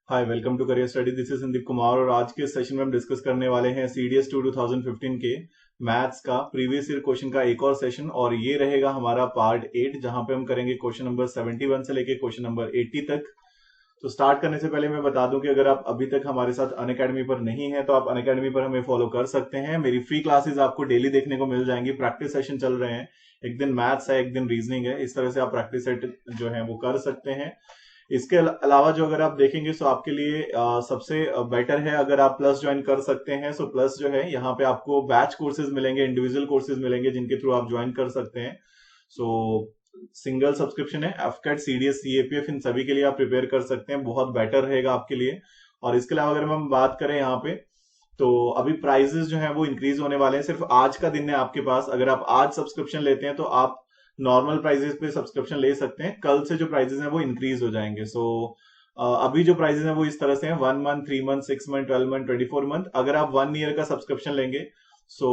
Hi welcome to career study. This is Sandeep Kumar और आज के सेशन में हम डिस्कस करने वाले हैं सीडीएस 2 2015 के मैथ्स का प्रीवियस ईयर क्वेश्चन का एक और सेशन। और ये रहेगा हमारा पार्ट 8 जहां पे हम करेंगे क्वेश्चन नंबर 71 से लेके क्वेश्चन नंबर 80 तक। तो स्टार्ट करने से पहले मैं बता दूं कि अगर आप अभी तक हमारे साथ अनअकैडमी पर नहीं है तो आप अनअकैडमी पर हमें फॉलो कर सकते हैं। मेरी फ्री क्लासेस आपको डेली देखने को मिल जाएंगी। प्रैक्टिस सेशन चल रहे हैं, एक दिन मैथ्स है, एक दिन रीजनिंग है। इस तरह से आप प्रैक्टिस सेट जो है वो कर सकते हैं। इसके अलावा जो अगर आप देखेंगे तो आपके लिए सबसे बेटर है अगर आप प्लस ज्वाइन कर सकते हैं। सो प्लस जो है यहाँ पे आपको बैच कोर्सेज मिलेंगे, इंडिविजुअल कोर्सेज मिलेंगे जिनके थ्रू आप ज्वाइन कर सकते हैं। सो सिंगल सब्सक्रिप्शन है, एफकेट, सीडीएस, सीएपीएफ, इन सभी के लिए आप प्रिपेयर कर सकते हैं। बहुत बेटर रहेगा आपके लिए। और इसके अलावा अगर हम बात करें यहाँ पे तो अभी प्राइजेस जो है वो इंक्रीज होने वाले हैं। सिर्फ आज का दिन है आपके पास। अगर आप आज सब्सक्रिप्शन लेते हैं तो आप नॉर्मल प्राइजेस पे सब्सक्रिप्शन ले सकते हैं। कल से जो प्राइजेस हैं वो इंक्रीज हो जाएंगे। सो अभी जो प्राइजेस हैं वो इस तरह से हैं: 1 month, 3 month, 6 month, 12 month, 24 month. अगर आप 1 ईयर का सब्सक्रिप्शन लेंगे सो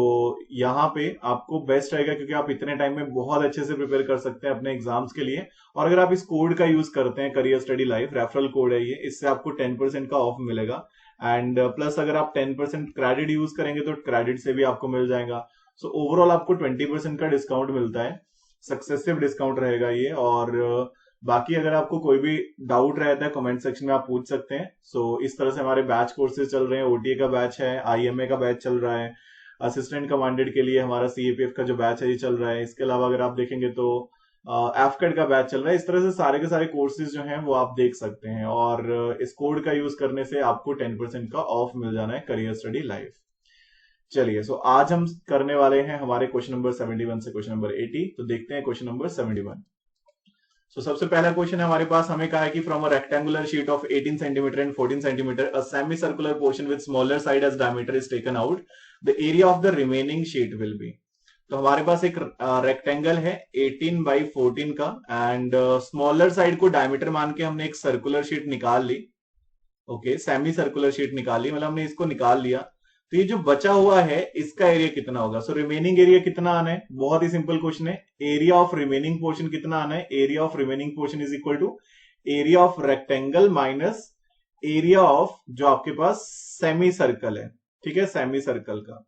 यहाँ पे आपको बेस्ट रहेगा क्योंकि आप इतने टाइम में बहुत अच्छे से प्रिपेयर कर सकते हैं अपने एग्जाम्स के लिए। और अगर आप इस कोड का यूज करते हैं, career study life referral code है ये, इससे आपको 10% का ऑफ मिलेगा। एंड प्लस अगर आप 10% क्रेडिट यूज करेंगे तो क्रेडिट से भी आपको मिल जाएगा। सो ओवरऑल आपको 20% का डिस्काउंट मिलता है। सक्सेसिव डिस्काउंट रहेगा ये। और बाकी अगर आपको कोई भी डाउट रहता है कमेंट सेक्शन में आप पूछ सकते हैं। सो इस तरह से हमारे बैच कोर्सेज चल रहे हैं। ओटीए का बैच है, आईएमए का बैच चल रहा है, असिस्टेंट कमांडेड के लिए हमारा सीएपीएफ का जो बैच है ये चल रहा है। इसके अलावा अगर आप देखेंगे तो एफकेट का बैच चल रहा है। इस तरह से सारे के सारे कोर्सेज जो हैं वो आप देख सकते हैं। और इस कोड का यूज करने से आपको 10% का ऑफ मिल जाना है करियर स्टडी लाइफ। चलिए, सो आज हम करने वाले हैं हमारे क्वेश्चन नंबर 71 से क्वेश्चन नंबर 80। तो देखते हैं क्वेश्चन नंबर 71। सबसे पहला क्वेश्चन है हमारे पास, हमें कहा है कि from a rectangular sheet of 18 centimetre and 14 centimetre a semi circular portion with smaller side as diameter is taken out, the area of the remaining sheet will be. तो हमारे पास एक रेक्टेंगल है 18 बाई 14 का एंड स्मॉलर साइड को diameter मान के हमने एक सर्कुलर शीट निकाल ली। ओके, सेमी सर्कुलर शीट निकाली, मतलब हमने इसको निकाल लिया। तो ये जो बचा हुआ है इसका एरिया कितना होगा? सो रिमेनिंग एरिया कितना आना है? बहुत ही सिंपल क्वेश्चन है। एरिया ऑफ रिमेनिंग पोर्शन कितना आना है? Area of remaining portion is equal to area of rectangle minus area of जो आपके पास सेमी सर्कल है। ठीक है, सेमी सर्कल का।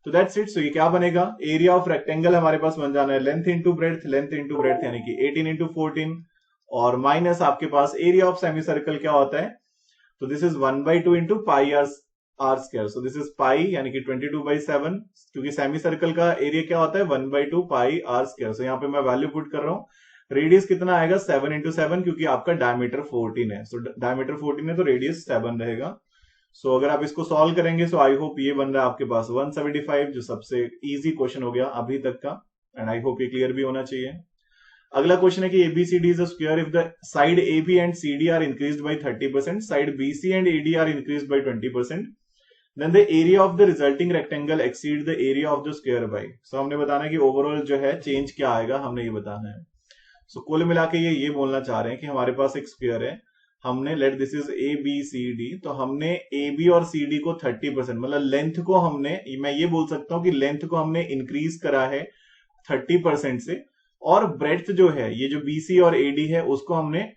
तो दैट्स इट। सो ये क्या बनेगा? एरिया ऑफ रेक्टेंगल हमारे पास बन जाना है length into breadth, length into breadth यानी कि 18 इंटू 14, और माइनस आपके पास एरिया ऑफ सेमी सर्कल क्या होता है? तो this is 1/2 into pi are square. So this is pi यानी कि 22/7, क्योंकि सेमी सर्कल का एरिया क्या होता है? 1/2 पाई आर स्क्वायर। सो यहाँ पे मैं वैल्यू पुट कर रहा हूँ। रेडियस कितना आएगा? 7 इंटू 7, क्योंकि आपका डायमीटर 14 है। सो डायमीटर 14 है तो रेडियस 7 रहेगा। सो अगर आप इसको सॉल्व करेंगे सो आई होप ये बन रहा है आपके पास 175, जो सबसे इजी क्वेश्चन हो गया अभी तक का। एंड आई होप ये क्लियर भी होना चाहिए। अगला क्वेश्चन है कि ABCD is a square if the side AB and CD are increased by 30%, side BC and AD are increased by 20%, then the area of the resulting rectangle exceed the area of the square by। So हमने बताना है कि overall जो है change क्या आएगा, हमने ये बताना है। So कुल मिला के ये बोलना चाह रहे हैं कि हमारे पास एक स्क्वायर है, हमने लेट दिस इज ABCD, तो हमने AB और CD को 30%, मतलब लेंथ को हमने, मैं ये बोल सकता हूं कि लेंथ को हमने इंक्रीज करा है 30% से, और ब्रेड्थ जो है ये जो BC और AD है उसको हमने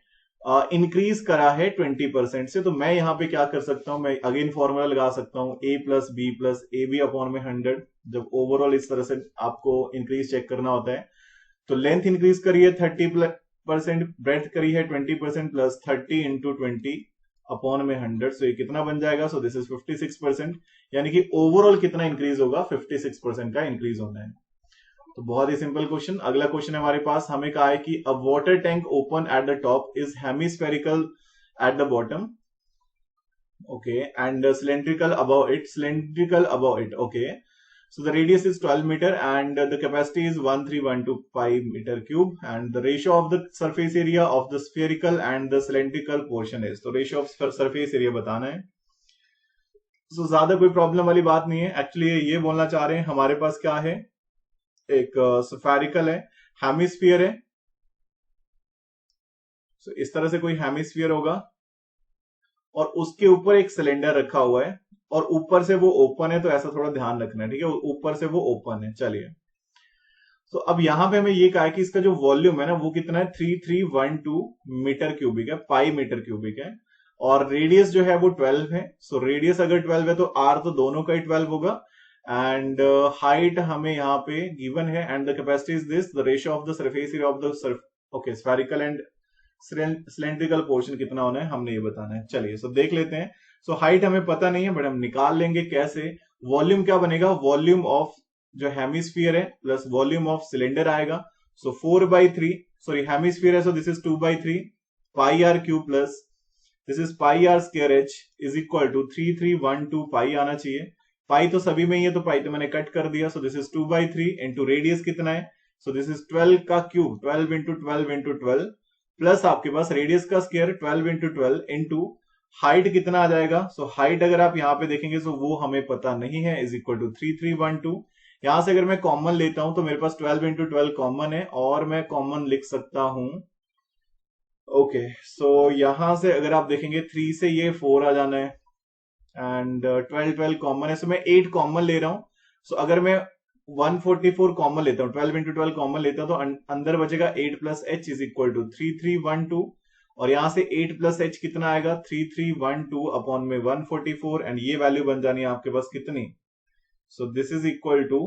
इंक्रीज करा है 20% से। तो मैं यहां पे क्या कर सकता हूं? मैं अगेन फॉर्मूला लगा सकता हूं A plus B plus AB upon में 100। जब ओवरऑल इस तरह से आपको इंक्रीज चेक करना होता है तो लेंथ इंक्रीज करिए 30%, ब्रेड्थ करी है 20%, प्लस 30 इंटू 20 अपॉन में 100। सो ये कितना बन जाएगा? सो दिस इज 56%, यानी कि ओवरऑल कितना इंक्रीज होगा? 56% का इंक्रीज होना है। तो बहुत ही सिंपल क्वेश्चन। अगला क्वेश्चन है हमारे पास, हमें कहा है कि अ water tank open at the top is hemispherical at the bottom, okay, and cylindrical above it, okay. So the radius is 12 meter and the capacity is 13125 meter cube, and the ratio of the surface area of the spherical and the cylindrical portion is, तो ratio of surface area बताना है। So ज्यादा कोई problem वाली बात नहीं है। Actually ये बोलना चाह रहे हैं हमारे पास क्या है, एक स्फेरिकल है, हेमिस्फीयर है। So इस तरह से कोई हेमिस्फीयर होगा और उसके ऊपर एक सिलेंडर रखा हुआ है और ऊपर से वो ओपन है, तो ऐसा थोड़ा ध्यान रखना है, ठीक है, ऊपर से वो ओपन है। चलिए, तो अब यहां पे हमें ये कहा है कि इसका जो वॉल्यूम है ना वो कितना है? 3312 मीटर क्यूबिक है, पाई मीटर क्यूबिक है। और रेडियस जो है वो 12 है। सो रेडियस अगर 12 है तो आर तो दोनों का ही 12 होगा। एंड हाइट हमें यहाँ पे गिवन है and the capacity is this, the ratio of the surface area of the okay spherical and cylindrical portion कितना होना है हमने ये बताना है। चलिए सो देख लेते हैं। सो हाइट हमें पता नहीं है बट हम निकाल लेंगे कैसे। वॉल्यूम क्या बनेगा, वॉल्यूम ऑफ जो हेमिस्फीयर है प्लस वॉल्यूम ऑफ सिलेंडर आएगा। सो 4/3 सॉरी हेमिस्फीयर है so this is 2/3 pi are cube plus this is pi are square h is equal to 3312 pi आना चाहिए। पाई तो सभी में ही है तो पाई तो मैंने कट कर दिया। सो दिस इज 2/3 इंटू रेडियस कितना है, सो दिस इज 12 का क्यूब 12 इंटू 12 इंटू 12 प्लस आपके पास रेडियस का स्क्वायर 12 इंटू 12 इंटू हाइट कितना आ जाएगा। सो हाइट अगर आप यहाँ पे देखेंगे तो वो हमें पता नहीं है, इज इक्वल टू 3312। यहां से अगर मैं कॉमन लेता हूं तो मेरे पास 12 इंटू 12 कॉमन है और मैं कॉमन लिख सकता हूं ओके। सो यहां से अगर आप देखेंगे 3 से ये 4 आ जाना है एंड 12 कॉमन है। सो मैं 8 कॉमन ले रहा हूं। सो अगर मैं 144 कॉमन लेता हूं 12 इंटू 12 कॉमन लेता हूं तो अंदर बचेगा 8 plus h is equal to 3312 और यहां से 8 प्लस एच कितना आएगा 3312 अपॉन में 144 एंड ये वैल्यू बन जानी है आपके पास कितनी, so this is equal to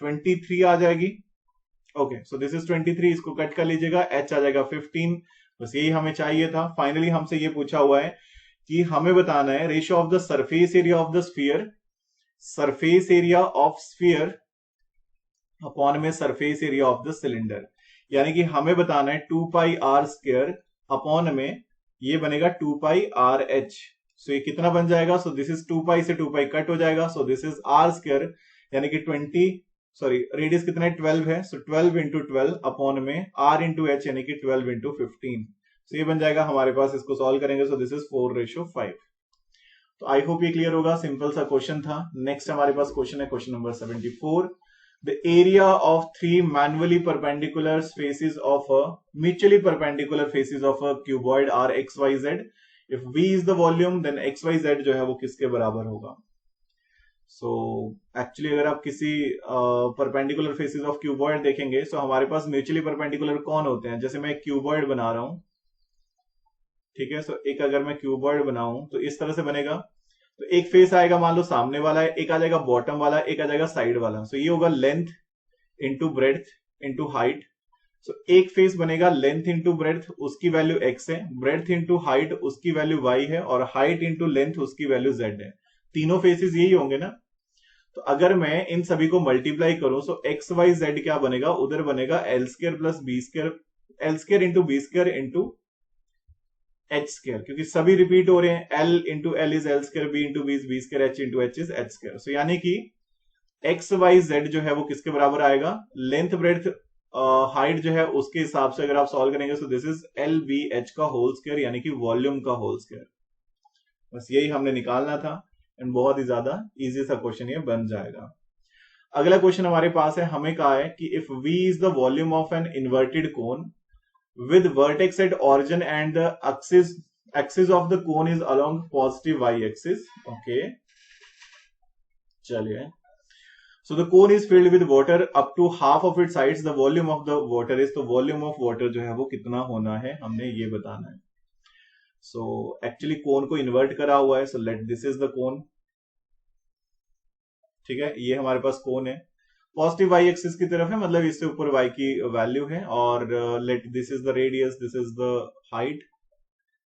23 आ जाएगी। ओके सो दिस इज 23, इसको कट कर लीजिएगा, एच आ जाएगा 15। बस यही हमें चाहिए था। फाइनली हमसे ये पूछा हुआ है कि हमें बताना है ratio of the surface area of the sphere, surface area of sphere upon में surface area of the cylinder, यानी कि हमें बताना है 2 पाई आर स्क्वायर अपॉन में ये बनेगा 2 पाई आर एच। सो ये कितना बन जाएगा, सो दिस इज 2 पाई से 2 पाई कट हो जाएगा। So this is r square यानी कि 20 सॉरी रेडियस कितना है 12 है। सो 12 इंटू 12 अपॉन में आर इंटू एच यानी कि 12 इंटू 15। सो ये बन जाएगा हमारे पास, इसको सॉल्व करेंगे सो दिस इज 4:5। तो आई होप ये क्लियर होगा, सिंपल सा क्वेश्चन था। नेक्स्ट हमारे पास क्वेश्चन है question number 74। The area of 3 manually perpendicular faces of a mutually perpendicular faces of a cuboid are x, y, z. If V is the volume, then x, y, z जो है वो किसके बराबर होगा। So actually अगर आप किसी perpendicular faces of cuboid देखेंगे तो हमारे पास mutually perpendicular कौन होते हैं। जैसे मैं एक cuboid बना रहा हूं, ठीक है। सो एक अगर मैं cuboid बनाऊं तो इस तरह से बनेगा। तो एक फेस आएगा मान लो सामने वाला है, एक आ जाएगा बॉटम वाला, एक आ जाएगा साइड वाला। सो ये होगा length into breadth into height. So एक फेस बनेगा लेंथ इंटू ब्रेड्थ उसकी वैल्यू x है, ब्रेड्थ इंटू हाइट उसकी वैल्यू y है और हाइट इंटू लेंथ उसकी वैल्यू z है। तीनों फेसेस यही होंगे ना। तो अगर मैं इन सभी को मल्टीप्लाई करूं तो एक्स वाई जेड क्या बनेगा, उधर बनेगा L square plus B square, L square into B square into H square, क्योंकि सभी रिपीट हो रहे हैं। L into L is L square, B into B B square, H into H is H square. So यानी कि x Y Z जो है वो किसके बराबर आएगा, लेंथ ब्रेड्थ हाइट जो है उसके हिसाब से अगर आप सॉल्व करेंगे तो this is L B H का होल स्क्वायर यानी कि वॉल्यूम का होल स्क्वायर। बस यही हमने निकालना था एंड बहुत ही ज्यादा इजी सा क्वेश्चन ये बन जाएगा। अगला क्वेश्चन हमारे पास है, हमें कहा है कि if v is the volume of an inverted cone with vertex at origin and the axis of the cone is along positive y axis. Okay, चलिए। So the cone is filled with water up to half of its sides. The volume of the water is, तो volume of water जो है वो कितना होना है हमने ये बताना है। So actually cone को invert करा हुआ है। So let this is the cone, ठीक है। ये हमारे पास cone है, पॉजिटिव वाई एक्सिस की तरफ है, मतलब इससे ऊपर वाई की वैल्यू है और let this is the radius, this is the height.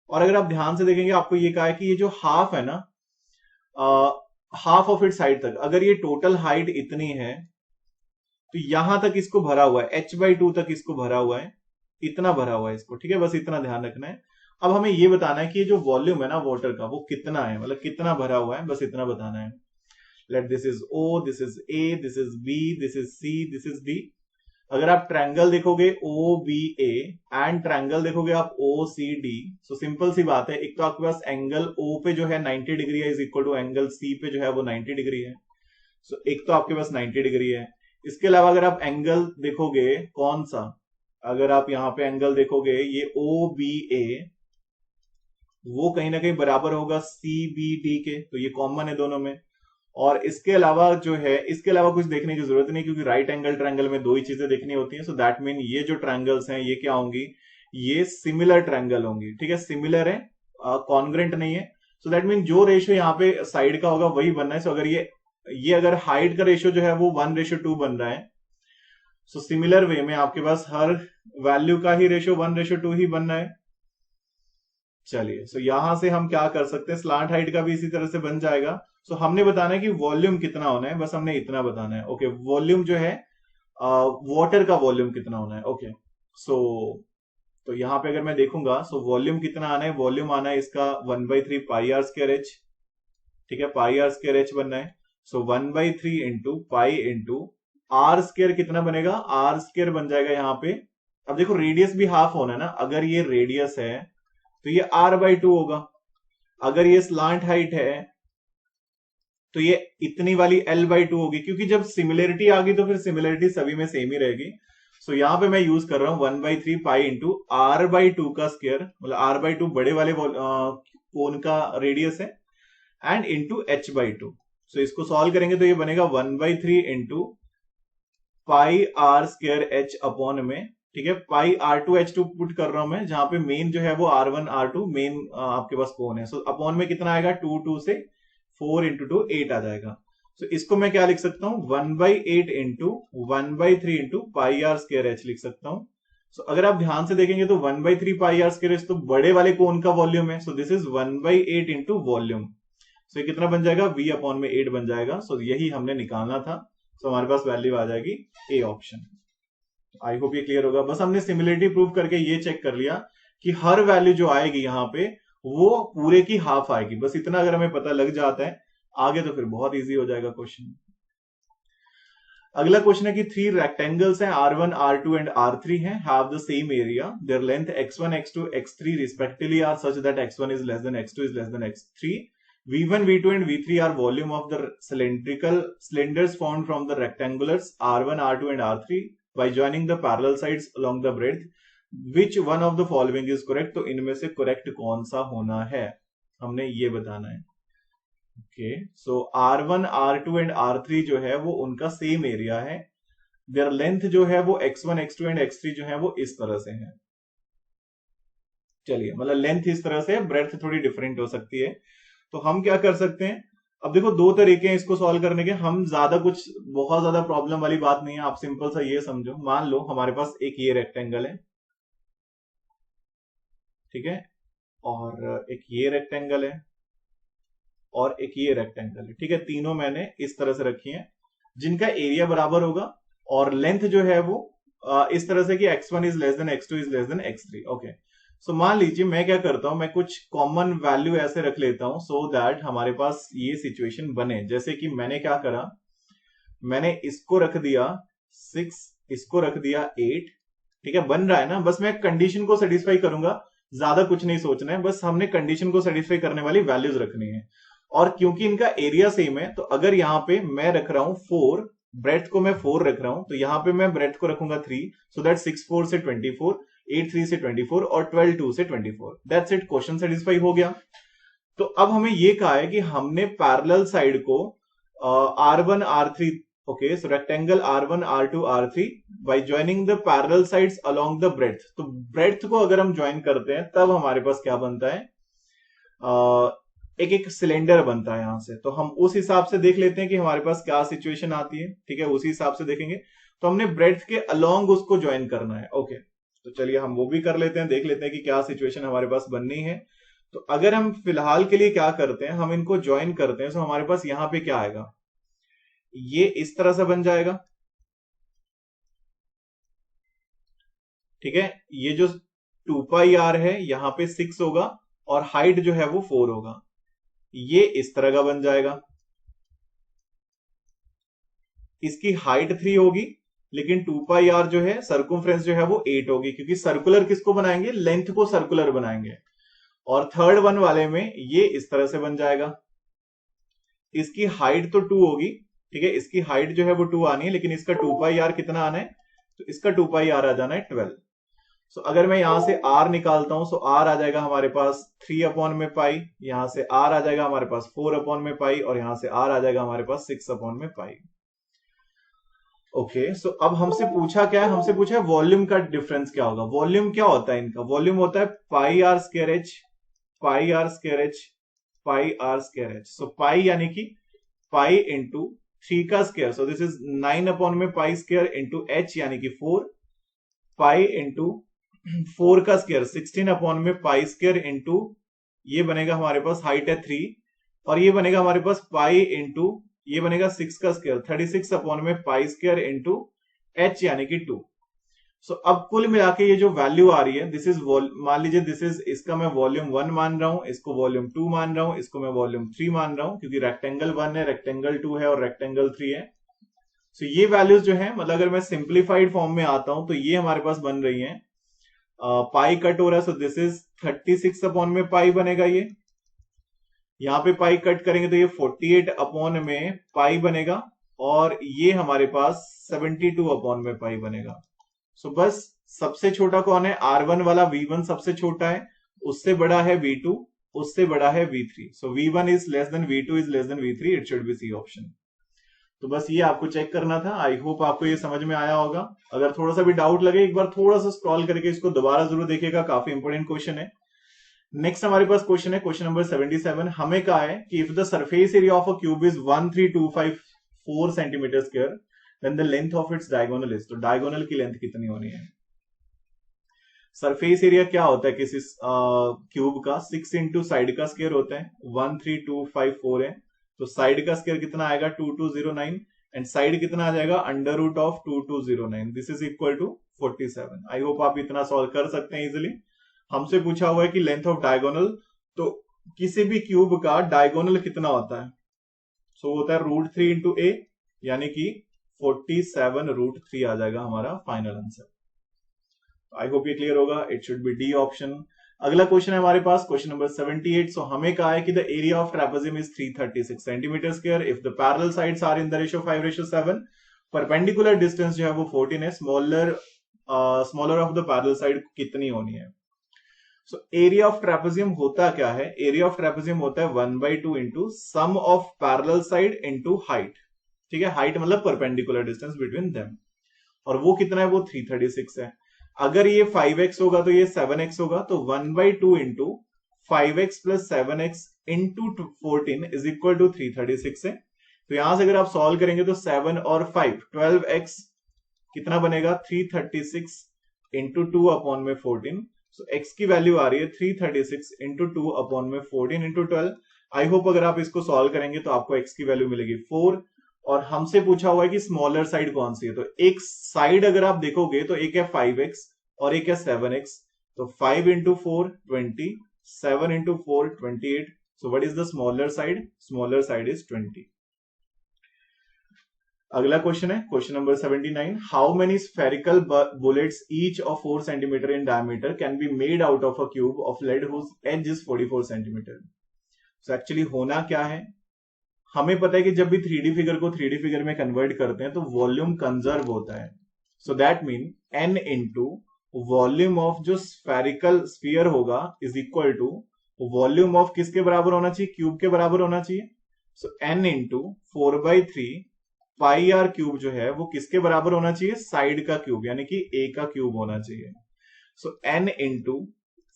और अगर आप ध्यान से देखेंगे आपको ये कहा है कि ये जो हाफ है ना, हाफ ऑफ इट्स हाइट तक, अगर ये टोटल हाइट इतनी है तो यहां तक इसको भरा हुआ है, h/2 तक इसको भरा हुआ है, इतना भरा हुआ है इसको, ठीक है। बस इतना ध्यान रखना है। अब हमें ये बताना है कि ये जो वॉल्यूम है ना वाटर का वो कितना है, मतलब कितना भरा हुआ है, बस इतना बताना है। Let this is O, this is A, this is B, this is C, this is D। अगर आप ट्रायंगल देखोगे OBA एंड ट्रायंगल देखोगे आप OCD, सो सिंपल सी बात है, एक तो आपके पास एंगल O पे जो है 90 डिग्री है is equal to angle C पे जो है वो 90 डिग्री है। सो एक तो आपके पास 90 डिग्री है। इसके अलावा अगर आप एंगल देखोगे कौन सा, अगर आप यहाँ पे एंगल देखोगे ये OBA, वो कहीं ना कहीं बराबर होगा CBD के, तो ये कॉमन है दोनों में। और इसके अलावा जो है, इसके अलावा कुछ देखने की जरूरत नहीं, क्योंकि राइट एंगल ट्रायंगल में दो ही चीजें देखनी होती हैं। सो दैट मीन ये जो ट्रायंगल्स हैं ये क्या होंगी, ये सिमिलर ट्रायंगल होंगी, ठीक है, सिमिलर है, कॉन्ग्रेंट नहीं है। सो दैट मीन जो रेशियो यहाँ पे साइड का होगा वही बनना है। सो अगर ये अगर हाइट का रेशियो जो है वो 1:2 बन रहा है, सो सिमिलर वे में आपके पास हर वैल्यू का ही रेशियो 1:2 ही बनना है। चलिए, सो यहां से हम क्या कर सकते हैं, स्लांट हाइट का भी इसी तरह से बन जाएगा। सो हमने बताना है कि वॉल्यूम कितना होना है, बस हमने इतना बताना है। ओके, वॉल्यूम जो है वाटर का वॉल्यूम कितना होना है। ओके, सो तो यहां पे अगर मैं देखूंगा, सो वॉल्यूम कितना आना है, वॉल्यूम आना है इसका 1/3 पाई आर स्क्वायर एच, ठीक है, पाई आर स्क्वायर एच बनना है। So 1/3 into pi into r square कितना बनेगा, आर स्क्वायर बन जाएगा यहाँ पे। अब देखो रेडियस भी हाफ होना है ना, अगर ये रेडियस है तो ये r/2 होगा, अगर ये स्लांट हाइट है तो ये इतनी वाली l/2 होगी, क्योंकि जब सिमिलरिटी आ गई तो फिर सिमिलरिटी सभी में सेम ही रहेगी। सो यहां पे मैं यूज कर रहा हूं 1/3 पाई इंटू r/2 का स्क्वायर, मतलब r/2 बड़े वाले कोन का रेडियस है, एंड इंटू h/2। सो इसको सॉल्व करेंगे तो ये बनेगा 1/3 into pi are square h upon में, ठीक है, पाई r2h2 पुट कर रहा हूं मैं, जहां पे मेन जो है वो r1 r2 मेन आपके पास कोन है। सो अपॉन में कितना आएगा, 2 से 4 इंटू 2 8 आ जाएगा। सो इसको मैं क्या लिख सकता हूं, 1/8 into 1/3 into pi are square H लिख सकता हूं। सो अगर आप ध्यान से देखेंगे तो 1/3 पाई आर स्क्वायर एच तो बड़े वाले कोन का वॉल्यूम है। So this is 1/8 into volume. So कितना बन जाएगा, v अपॉन में 8 बन जाएगा। सो यही हमने निकालना था। सो हमारे पास वैल्यू आ जाएगी ए ऑप्शन। आई होप ये क्लियर होगा। बस हमने सिमिलरिटी प्रूव करके ये चेक कर लिया कि हर वैल्यू जो आएगी यहां पे वो पूरे की हाफ आएगी। बस इतना अगर हमें पता लग जाता है आगे तो फिर बहुत इजी हो जाएगा क्वेश्चन। अगला क्वेश्चन है कि 3 रेक्टेंगल्स हैं, R1, R2 एंड R3 हैं, have the same area, their length x1, x2, x3 respectively are such that x1 is less than x2 is less than x3। V1, V2 and V3 are volume of the cylinders formed from the rectangulars R1, R2 and R3 by joining the parallel sides along the breadth. Which one of the following is correct? तो इनमें से correct कौन सा होना है, हमने ये बताना है। Okay, so R1, R2 and R3 जो है वो उनका सेम एरिया है, देयर लेंथ जो है वो x1, x2 एंड x3 जो है वो इस तरह से है। चलिए, मतलब लेंथ इस तरह से, ब्रेड्थ थोड़ी डिफरेंट हो सकती है। तो हम क्या कर सकते हैं, अब देखो दो तरीके हैं इसको सॉल्व करने के। हम ज्यादा कुछ बहुत ज्यादा प्रॉब्लम वाली बात नहीं है, आप सिंपल सा ये समझो, मान लो हमारे पास एक ये रेक्टेंगल है, ठीक है, और एक ये रेक्टेंगल है, और एक ये रेक्टेंगल है, ठीक है, तीनों मैंने इस तरह से रखी हैं जिनका एरिया बराबर होगा, और लेंथ जो है वो इस तरह से कि x1 is less than x2 is less than x3। Okay, so मान लीजिए मैं क्या करता हूं, मैं कुछ कॉमन वैल्यू ऐसे रख लेता हूं सो दैट हमारे पास ये सिचुएशन बने। जैसे कि मैंने क्या करा, मैंने इसको रख दिया 6, इसको रख दिया 8, ठीक है, बन रहा है ना। बस मैं कंडीशन को सेटिस्फाई करूंगा, ज्यादा कुछ नहीं सोचना है, बस हमने कंडीशन को सेटिस्फाई करने वाली वैल्यूज रखनी है। और क्योंकि इनका एरिया सेम है, तो अगर यहां पे मैं रख रहा हूं 4, ब्रेड्थ को मैं 4 रख रहा हूं, तो यहां पे मैं ब्रेड्थ को रखूंगा 3, सो दैट 6 4 से 24, 8 3 से 24 और 12 2 से 24। दैट्स इट, क्वेश्चन सेटिस्फाई हो गया। तो अब हमें ये कहा है कि हमने पैरेलल साइड को R1 R3, okay, so rectangle R1 R2 R3 bye joining the parallel sides along the breadth. तो ब्रेड्थ को अगर हम ज्वाइन करते हैं तब हमारे पास क्या बनता है, एक एक सिलेंडर बनता है यहां से। तो हम उस हिसाब से देख लेते हैं कि हमारे पास क्या सिचुएशन आती है, ठीक है, उसी हिसाब से देखेंगे। तो हमने ब्रेड्थ के अलोंग उसको ज्वाइन करना है। ओके, तो चलिए हम वो भी कर लेते हैं, देख लेते हैं कि क्या सिचुएशन हमारे पास बननी है। तो अगर हम फिलहाल के लिए क्या करते हैं, हम इनको ज्वाइन करते हैं, तो हमारे पास यहां पे क्या आएगा, ये इस तरह से बन जाएगा, ठीक है, ये जो 2 पाई आर है यहां पे 6 होगा और हाइट जो है वो 4 होगा, ये इस तरह का बन जाएगा। इसकी हाइट 3 होगी, लेकिन 2 पाई आर जो है सर्कमफ्रेंस जो है वो 8 होगी, क्योंकि सर्कुलर किसको बनाएंगे, लेंथ को सर्कुलर बनाएंगे। और थर्ड वन वाले में ये इस तरह से बन जाएगा। इसकी हाइट तो 2 होगी, ठीक है, इसकी हाइट जो है वो 2 आनी है, लेकिन इसका 2 पाई आर कितना आना है, तो इसका 2 पाई आर आ जाना है 12। सो अगर मैं यहां से r निकालता हूं, सो r आ जाएगा हमारे पास 3 अपॉन में पाई, यहां से r आ जाएगा हमारे पास 4 अपॉन में पाई, और यहां से r आ जाएगा हमारे पास 6 अपॉन में पाई। ओके सो अब हमसे पूछा क्या है, हमसे पूछा है वॉल्यूम का डिफरेंस क्या होगा। वॉल्यूम क्या होता है इनका, वॉल्यूम होता है pi are square h, pi are square h, pi are square h. So pi यानी कि पाई इंटू 3 का square, so this is 9 upon में पाई स्क्वायर इंटू एच यानी कि 4, पाई इंटू 4 का स्क्वायर 16 अपॉन में पाई स्क्वायर इंटू ये बनेगा हमारे पास हाइट है 3, और ये बनेगा हमारे पास पाई इंटू ये बनेगा 6 का स्क्वायर 36 अपॉन में पाई स्क्वायर इंटू एच यानी कि 2। सो अब कुल मिला के ये जो वैल्यू आ रही है दिस इज, मान लीजिए दिस इज, इसका मैं वॉल्यूम 1 मान रहा हूं, इसको वॉल्यूम 2 मान रहा हूं, इसको मैं वॉल्यूम 3 मान रहा हूं, क्योंकि रेक्टेंगल 1 है, रेक्टेंगल 2 है और रेक्टेंगल 3 है। सो ये वैल्यूज जो है, मतलब अगर मैं सिंप्लीफाइड फॉर्म में आता हूं तो ये हमारे पास बन रही है, पाई कट हो रहा है, सो दिस इज 36 अपॉन में पाई बनेगा, ये यहां पे पाई कट करेंगे तो ये 48 अपॉन में पाई बनेगा, और ये हमारे पास 72 अपॉन में पाई बनेगा। सो बस सबसे छोटा कौन है, R1 वाला V1 सबसे छोटा है, उससे बड़ा है V2, उससे बड़ा है V3। So V1 is less than V2 is less than V3, it should be C option. तो बस ये आपको चेक करना था। आई होप आपको ये समझ में आया होगा। अगर थोड़ा सा भी डाउट लगे एक बार थोड़ा सा स्क्रॉल करके इसको दोबारा जरूर देखिएगा, काफी इंपोर्टेंट क्वेश्चन है। नेक्स्ट हमारे पास क्वेश्चन है, क्वेश्चन नंबर 77। हमें कहा है कि if the surface area of a cube is 13254 centimetre square then the length of its diagonal is, तो डायगोनल की लेंथ कितनी होनी है। सरफेस एरिया क्या होता है किसी क्यूब का, 6 इंटू साइड का स्क्वायर होता है, 13254 है, तो साइड का स्क्वायर कितना आएगा 2209, एंड साइड कितना आ जाएगा under root of 2209, this is equal to 47। I hope आप इतना सॉल्व कर सकते हैं इजिली। हमसे पूछा हुआ है कि लेंथ ऑफ डायगोनल, तो किसी भी क्यूब का डायगोनल कितना होता है, सो होता है √3 इंटू ए, यानी कि 47√3 आ जाएगा हमारा फाइनल आंसर। आई होप ये क्लियर होगा, it should B D option. अगला क्वेश्चन है हमारे पास, क्वेश्चन नंबर 78। सो हमें कहा है कि the area of trapezium is 336 centimetre square if the parallel sides are in the ratio 5:7, perpendicular distance जो है वो 14 है, smaller of the parallel side कितनी होनी है। सो एरिया ऑफ ट्रेपेजियम होता क्या है, एरिया ऑफ ट्रेपेजियम होता है 1/2 into sum of parallel side into height. ठीक है, हाइट मतलब परपेंडिकुलर डिस्टेंस बिटवीन देम, और वो कितना है, वो 336 है। अगर ये 5x होगा तो ये 7x होगा, तो 1/2 into 5x plus 7x into 14 is equal to 336 है। तो यहां से अगर आप सॉल्व करेंगे तो 7 और 5 12x कितना बनेगा 336 इंटू 2 अपॉन में 14। सो x की वैल्यू आ रही है 336 इंटू 2 अपॉन में 14 इंटू 12। आई होप अगर आप इसको सॉल्व करेंगे तो आपको x की वैल्यू मिलेगी 4, और हमसे पूछा हुआ है कि स्मॉलर साइड कौन सी है, तो एक साइड अगर आप देखोगे तो एक है 5x और एक है 7x, तो 5 into 4 20, 7 into 4 28। So what is the smaller side, smaller side is 20। अगला क्वेश्चन है question number 79। How many spherical bullets each of 4 centimetre in diameter can be made out of a cube of lead whose edge is 44 centimetre. So actually होना क्या है, हमें पता है कि जब भी 3D फिगर को 3D फिगर में कन्वर्ट करते हैं तो वॉल्यूम कंजर्व होता है। So that mean n into volume of जो स्फेरिकल स्फीयर होगा is equal to volume of किसके बराबर होना चाहिए, क्यूब के बराबर होना चाहिए। So n into 4/3 pi are cube जो है वो किसके बराबर होना चाहिए, साइड का क्यूब यानी कि a का क्यूब होना चाहिए। So n into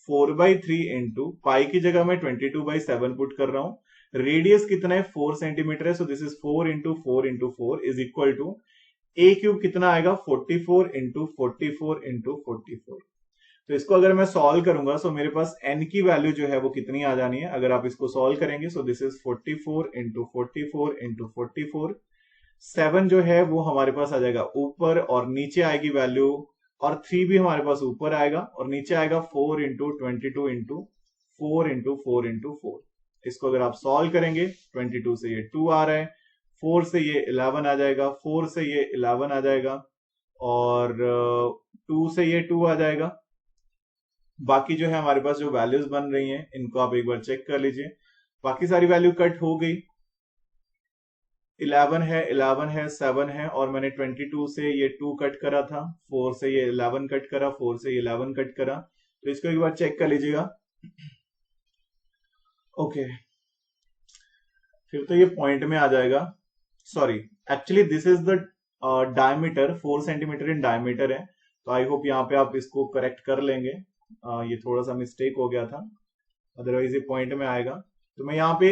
4/3 into pi की जगह मैं 22/7 पुट कर रहा हूं, रेडियस कितना है 4 सेंटीमीटर है, so this is 4 into 4 into 4 is equal to a cube कितना आएगा 44 इंटू 44 इंटू 44। तो इसको अगर मैं सॉल्व करूंगा तो मेरे पास n की वैल्यू जो है वो कितनी आ जानी है, अगर आप इसको सॉल्व करेंगे सो दिस इज 44 इंटू 44 इंटू 44। 7 जो है वो हमारे पास आ जाएगा ऊपर और नीचे आएगी वैल्यू, और 3 भी हमारे पास ऊपर आएगा और नीचे आएगा 4 इंटू 22 इंटू 4 इंटू 4 इंटू 4। इसको अगर आप सॉल्व करेंगे 22 से ये 2 आ रहा है, 4 से ये 11 आ जाएगा, 4 से ये 11 आ जाएगा, और 2 से ये 2 आ जाएगा। बाकी जो है हमारे पास जो वैल्यूज बन रही हैं इनको आप एक बार चेक कर लीजिए। बाकी सारी वैल्यू कट हो गई, 11 है, 11 है, 7 है, और मैंने 22 से ये 2 कट करा था, 4 से ये 11 कट करा, 4 से ये 11 कट करा। तो इसको एक बार चेक कर लीजिएगा। ओके, फिर तो ये पॉइंट में आ जाएगा, sorry actually this is the diameter 4 centimetre in diameter है। तो आई होप यहाँ पे आप इसको करेक्ट कर लेंगे। ये थोड़ा सा मिस्टेक हो गया था, अदरवाइज ये पॉइंट में आएगा। तो मैं यहाँ पे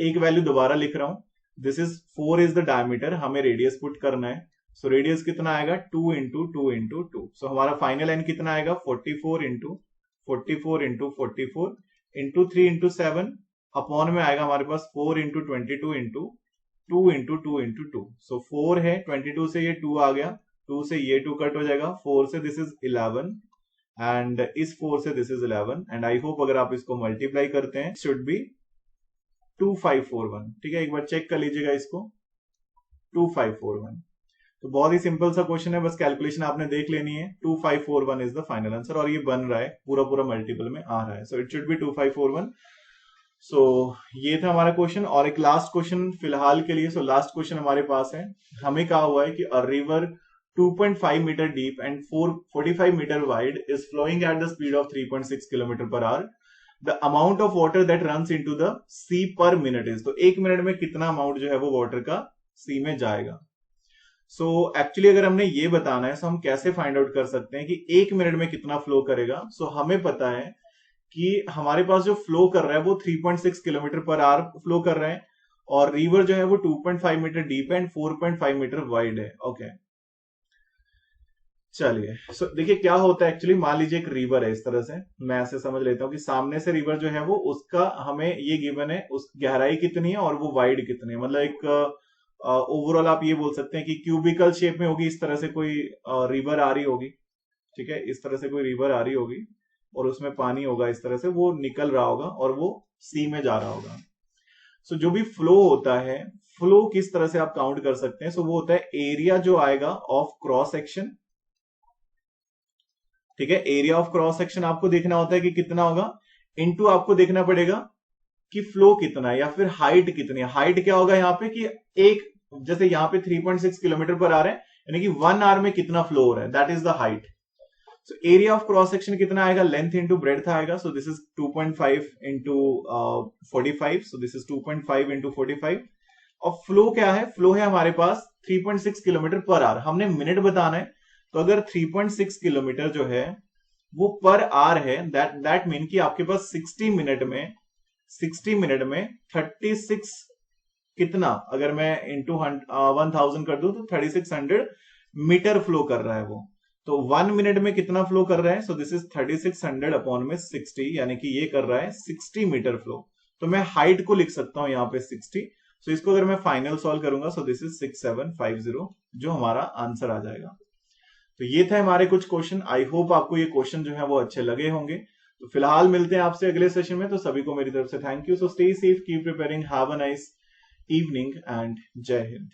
एक वैल्यू दोबारा लिख रहा हूं, this is 4 is the diameter, हमें रेडियस पुट करना है। सो रेडियस कितना आएगा 2 इंटू 2 इंटू 2। सो हमारा फाइनल एन कितना आएगा 44 into 44 into 44 into 3 into 7 upon में आएगा हमारे पास 4 इंटू 22 इंटू 2 इंटू 2 इंटू 2। सो 4 है, 22 से ये 2 आ गया, 2 से ये 2 कट हो जाएगा, 4 से दिस इज 11 एंड इस 4 से this is 11 and I hope अगर आप इसको मल्टीप्लाई करते हैं शुड बी 2541। ठीक है, एक बार चेक कर लीजिएगा इसको, 2541। तो बहुत ही सिंपल सा क्वेश्चन है, बस कैलकुलेशन आपने देख लेनी है। 2541 इज द फाइनल आंसर और ये बन रहा है, पूरा पूरा मल्टीपल में आ रहा है। So it should B 2541। सो ये था हमारा क्वेश्चन और एक लास्ट क्वेश्चन फिलहाल के लिए। सो लास्ट क्वेश्चन हमारे पास है, हमें कहा हुआ है कि a river 2.5 metre deep and 45 metre wide is flowing at the speed of 3.6 kilometre per hour. The amount of water that runs into the sea per minute is, तो एक minute में कितना अमाउंट जो है वो वाटर का सी में जाएगा। सो एक्चुअली अगर हमने ये बताना है तो हम कैसे फाइंड आउट कर सकते हैं कि एक मिनट में कितना फ्लो करेगा। सो हमें पता है कि हमारे पास जो फ्लो कर रहा है वो 3.6 किलोमीटर पर आवर फ्लो कर रहा है और रिवर जो है वो 2.5 metre deep and 4.5 metre wide है। ओके चलिए, सो देखिए क्या होता है एक्चुअली, मान लीजिए एक रिवर है, इस तरह से मैं ऐसे समझ लेता हूं कि सामने से रिवर जो है वो उसका हमें ये गिवन है, उस गहराई कितनी है और वो वाइड कितनी है। मतलब एक ओवरऑल आप ये बोल सकते हैं कि क्यूबिकल शेप में होगी, इस तरह से कोई रिवर आ रही होगी। ठीक है, इस तरह से कोई रिवर आ रही होगी और उसमें पानी होगा, इस तरह से वो निकल रहा होगा और वो सी में जा रहा होगा। सो जो भी फ्लो होता है, फ्लो किस तरह से आप काउंट कर सकते हैं। सो वो होता है एरिया जो आएगा ऑफ क्रॉस सेक्शन। ठीक है, एरिया ऑफ क्रॉस सेक्शन आपको देखना होता है कि कितना होगा, इनटू आपको देखना पड़ेगा कि फ्लो कितना है या फिर हाइट कितनी है। हाइट क्या होगा यहाँ पे कि एक, जैसे यहाँ पे 3.6 किलोमीटर पर आ रहे हैं, यानी कि 1 आवर में कितना फ्लो हो रहा है, that is the height. So area of cross section कितना आएगा, लेंथ इंटू ब्रेड्थ आएगा। सो this is 2.5 into 45। So this is 2.5 into 45। और फ्लो क्या है, फ्लो है हमारे पास 3.6 किलोमीटर पर आवर, हमने मिनट बताना है। तो अगर 3.6 किलोमीटर जो है वो पर आवर है, दैट मीन कि आपके पास 60 मिनट में 36 कितना, अगर मैं इंटू 1000 कर दूं तो 3600 मीटर फ्लो कर रहा है वो। तो 1 मिनट में कितना फ्लो कर रहा है, सो दिस इज 3600 अपॉन में 60, यानी कि ये कर रहा है 60 मीटर फ्लो। तो मैं हाइट को लिख सकता हूं यहाँ पे 60। सो इसको अगर मैं फाइनल सॉल्व करूंगा, सो दिस इज 6750 जो हमारा आंसर आ जाएगा। तो ये थे हमारे कुछ क्वेश्चन। आई होप आपको ये क्वेश्चन जो है वो अच्छे लगे होंगे। तो फिलहाल मिलते हैं आपसे अगले सेशन में। तो सभी को मेरी तरफ से thank you. So stay safe, keep preparing, have a nice evening and जय हिंद।